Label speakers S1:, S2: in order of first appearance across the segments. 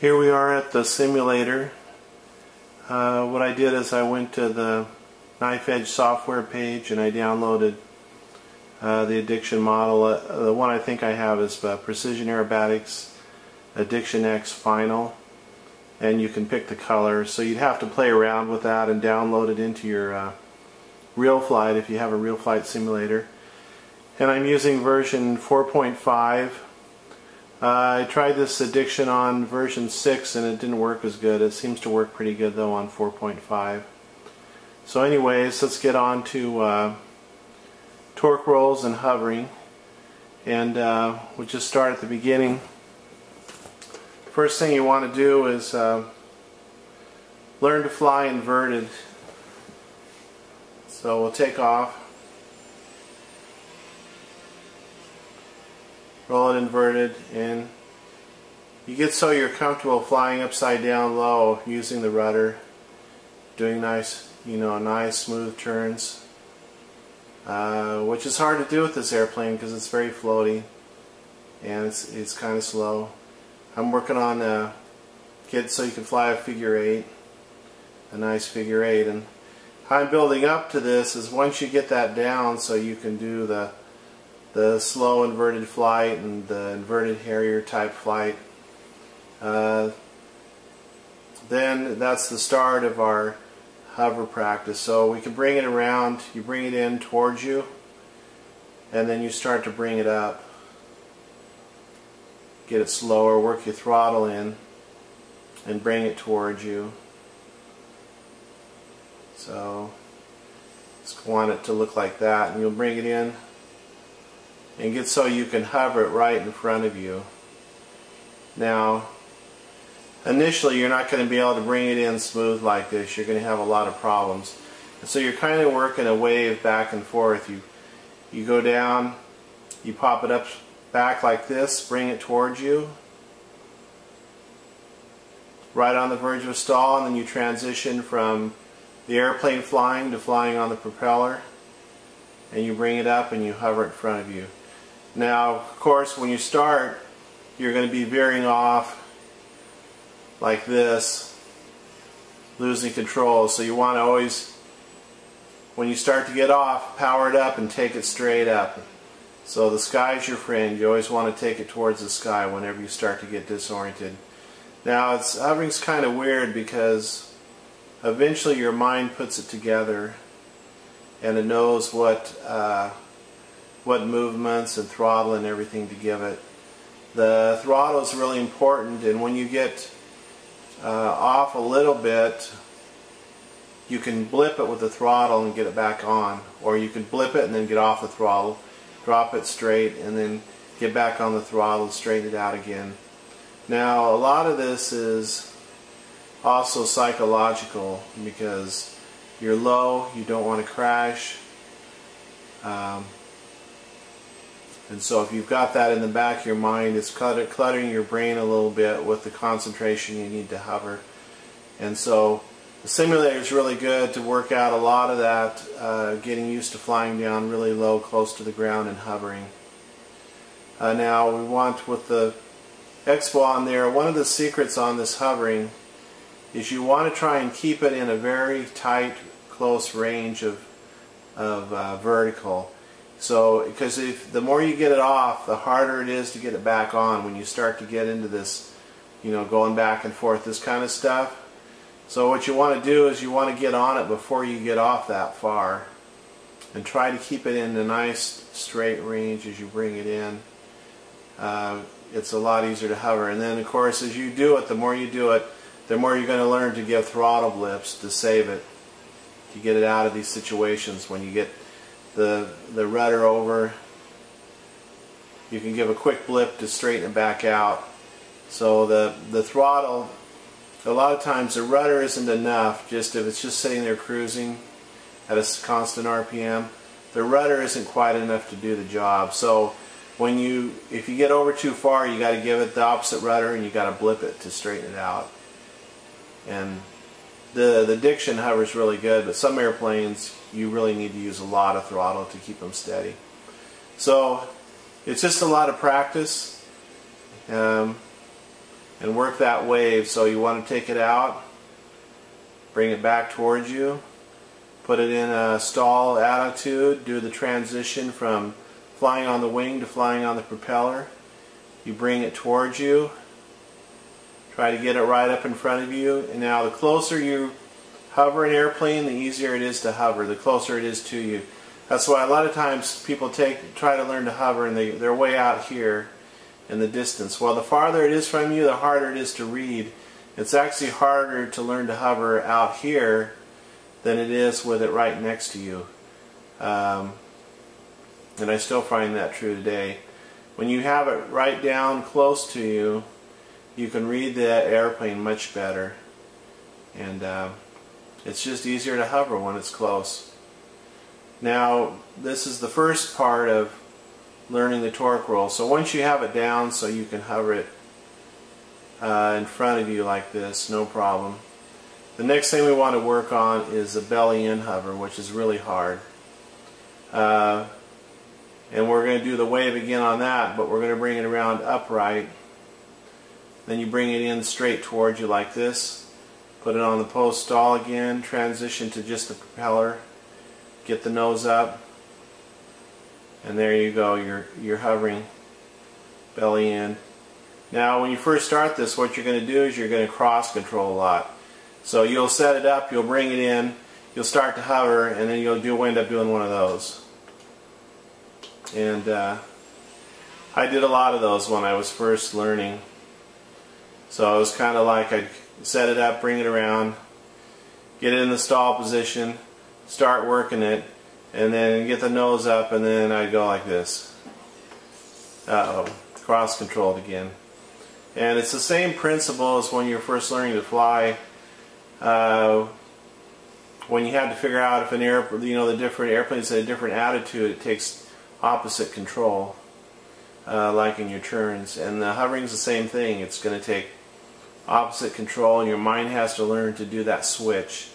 S1: Here we are at the simulator. What I did is I went to the Knife Edge software page and I downloaded the addiction model. The one I think I have is Precision Aerobatics Addiction X Final, and you can pick the color. So you'd have to play around with that and download it into your RealFlight if you have a RealFlight simulator. And I'm using version 4.5. I tried this addiction on version 6 and it didn't work as good. It seems to work pretty good though on 4.5. So anyways, let's get on to torque rolls and hovering, and we'll just start at the beginning. First thing you want to do is learn to fly inverted. So we'll take off, roll it inverted, and you get so you're comfortable flying upside down low using the rudder, doing nice, nice smooth turns, which is hard to do with this airplane because it's very floaty and it's kind of slow. I'm working on get so you can fly a figure eight, a nice figure eight, and how I'm building up to this is once you get that down so you can do the slow inverted flight and the inverted Harrier type flight, then that's the start of our hover practice. So we can bring it around, you bring it in towards you, and then you start to bring it up. Get it slower, work your throttle in, and bring it towards you. So just want it to look like that, and you'll bring it in and get so you can hover it right in front of you. Now initially you're not going to be able to bring it in smooth like this. You're going to have a lot of problems, and so you're kind of working a wave back and forth. You go down, you pop it up back like this, bring it towards you right on the verge of a stall, and then you transition from the airplane flying to flying on the propeller, and you bring it up and you hover it in front of you. Now of course when you start you're going to be veering off like this, losing control, so you want to always, when you start to get off, power it up and take it straight up. So the sky is your friend. You always want to take it towards the sky whenever you start to get disoriented. Now hovering's kind of weird because eventually your mind puts it together and it knows what movements and throttle and everything to give it. The throttle is really important, and when you get off a little bit, you can blip it with the throttle and get it back on, or you can blip it and then get off the throttle, drop it straight, and then get back on the throttle and straighten it out again. Now a lot of this is also psychological because you're low, you don't want to crash, and so if you've got that in the back of your mind, it's cluttering your brain a little bit with the concentration you need to hover. And so the simulator is really good to work out a lot of that, getting used to flying down really low, close to the ground, and hovering. Now we want, with the Expo on there, one of the secrets on this hovering is you want to try and keep it in a very tight, close range of vertical. So, because the more you get it off, the harder it is to get it back on when you start to get into this, going back and forth, this kind of stuff. So what you want to do is you want to get on it before you get off that far, and try to keep it in a nice straight range as you bring it in. It's a lot easier to hover, and then of course as you do it, the more you do it, the more you're going to learn to give throttle blips to save it, to get it out of these situations. When you get the rudder over, you can give a quick blip to straighten it back out. So the throttle, a lot of times the rudder isn't enough. Just if it's just sitting there cruising at a constant RPM, the rudder isn't quite enough to do the job. So if you get over too far, you got to give it the opposite rudder and you got to blip it to straighten it out. And the addiction hover is really good, but some airplanes you really need to use a lot of throttle to keep them steady. So it's just a lot of practice. And and work that wave. So you want to take it out, bring it back towards you, put it in a stall attitude, do the transition from flying on the wing to flying on the propeller. You bring it towards you, try to get it right up in front of you, and now the closer you hover an airplane, the easier it is to hover, the closer it is to you. That's why a lot of times people try to learn to hover and they're way out here in the distance. Well, the farther it is from you, the harder it is to read. It's actually harder to learn to hover out here than it is with it right next to you. And I still find that true today. When you have it right down close to you, you can read the airplane much better. And it's just easier to hover when it's close. Now, this is the first part of learning the torque roll. So once you have it down so you can hover it in front of you like this, no problem. The next thing we want to work on is a belly in hover, which is really hard. And we're going to do the wave again on that, but we're going to bring it around upright. Then you bring it in straight towards you like this. Put it on the post stall again, transition to just the propeller. Get the nose up. And there you go, you're hovering belly in. Now when you first start this, what you're going to do is you're going to cross control a lot. So you'll set it up, you'll bring it in, you'll start to hover, and then you'll end up doing one of those. And I did a lot of those when I was first learning. So it was kind of like I'd set it up, bring it around, get it in the stall position, start working it, and then get the nose up, and then I'd go like this. Uh-oh, cross controlled again. And it's the same principle as when you're first learning to fly. When you had to figure out if an the different airplanes had a different attitude, it takes opposite control, like in your turns. And the hovering's the same thing. It's going to take opposite control, and your mind has to learn to do that switch.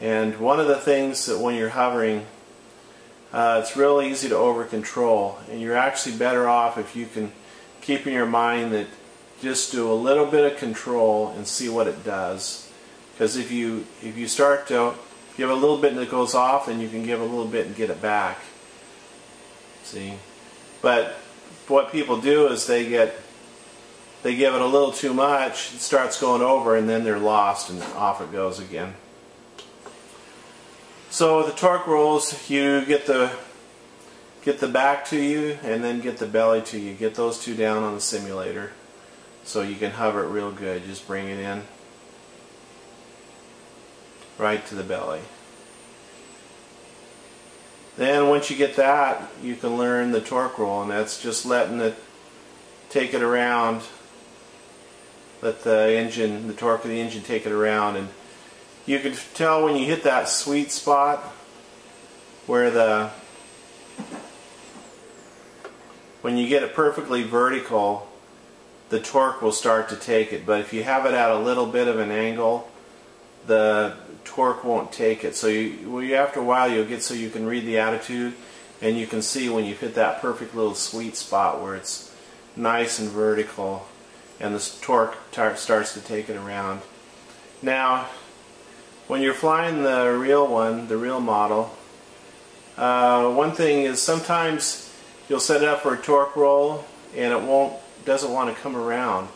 S1: And one of the things that when you're hovering, it's real easy to over control, and you're actually better off if you can keep in your mind that just do a little bit of control and see what it does. Because if you start to give a little bit and it goes off, then you can give a little bit and get it back. See? But what people do is they give it a little too much, it starts going over, and then they're lost and off it goes again. So with the torque rolls, you get the back to you and then get the belly to you. Get those two down on the simulator so you can hover it real good. Just bring it in right to the belly. Then once you get that, you can learn the torque roll, and that's just letting it take it around. Let the torque of the engine take it around, and you can tell when you hit that sweet spot where when you get it perfectly vertical, the torque will start to take it. But if you have it at a little bit of an angle, the torque won't take it. So after a while you'll get so you can read the attitude, and you can see when you hit that perfect little sweet spot where it's nice and vertical and the torque starts to take it around. Now when you're flying the real model, one thing is sometimes you'll set it up for a torque roll and it doesn't want to come around.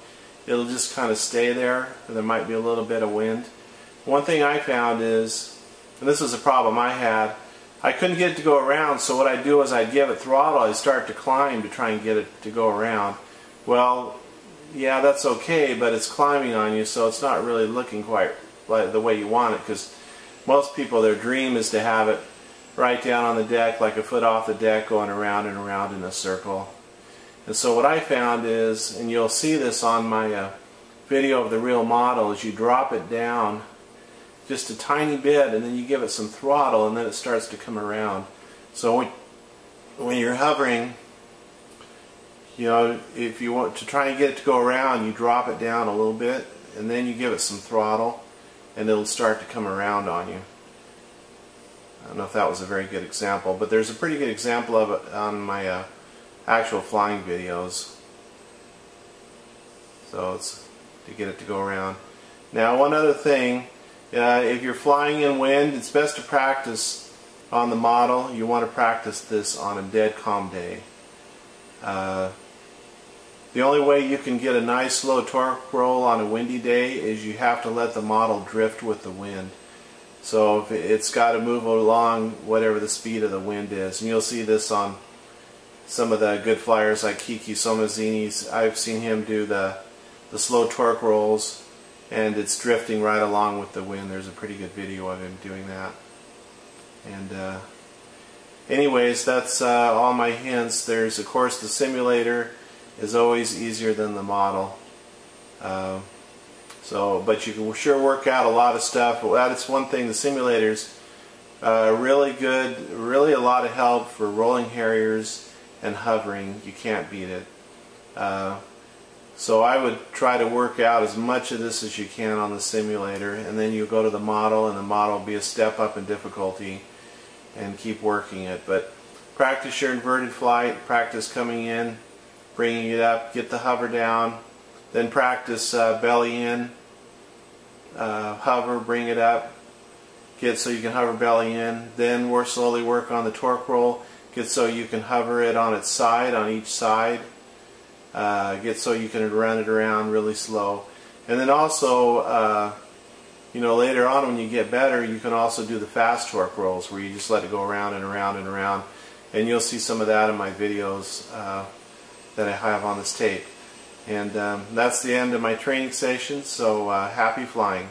S1: It'll just kind of stay there, and there might be a little bit of wind. One thing I found is, and this is a problem I had, I couldn't get it to go around, so what I'd do is I'd give it throttle, I'd start to climb to try and get it to go around. Well, yeah, that's okay, but it's climbing on you, so it's not really looking quite like the way you want it, because most people, their dream is to have it right down on the deck, like a foot off the deck, going around and around in a circle. And so what I found is, and you'll see this on my video of the real model, is you drop it down just a tiny bit, and then you give it some throttle, and then it starts to come around. So when you're hovering, if you want to try and get it to go around, you drop it down a little bit, and then you give it some throttle, and it'll start to come around on you. I don't know if that was a very good example, but there's a pretty good example of it on my actual flying videos. So to get it to go around. Now, one other thing, if you're flying in wind, it's best to practice on the model. You want to practice this on a dead calm day. The only way you can get a nice slow torque roll on a windy day is you have to let the model drift with the wind. So if it's got to move along whatever the speed of the wind is. And you'll see this on some of the good flyers like Kiki Somazzini's. I've seen him do the slow torque rolls, and it's drifting right along with the wind. There's a pretty good video of him doing that. And anyways, that's all my hints. There's, of course, the simulator is always easier than the model. But you can sure work out a lot of stuff. Well, that's one thing. The simulators really good, really a lot of help for rolling Harriers and hovering. You can't beat it. So I would try to work out as much of this as you can on the simulator, and then you go to the model, and the model will be a step up in difficulty, and keep working it. But practice your inverted flight, practice coming in, bringing it up, get the hover down, then practice belly in, hover, bring it up, get so you can hover belly in, then more slowly work on the torque roll, get so you can hover it on its side, on each side, get so you can run it around really slow. And then also, you know, later on when you get better, you can also do the fast torque rolls where you just let it go around and around and around. And you'll see some of that in my videos that I have on this tape. And that's the end of my training session, so happy flying.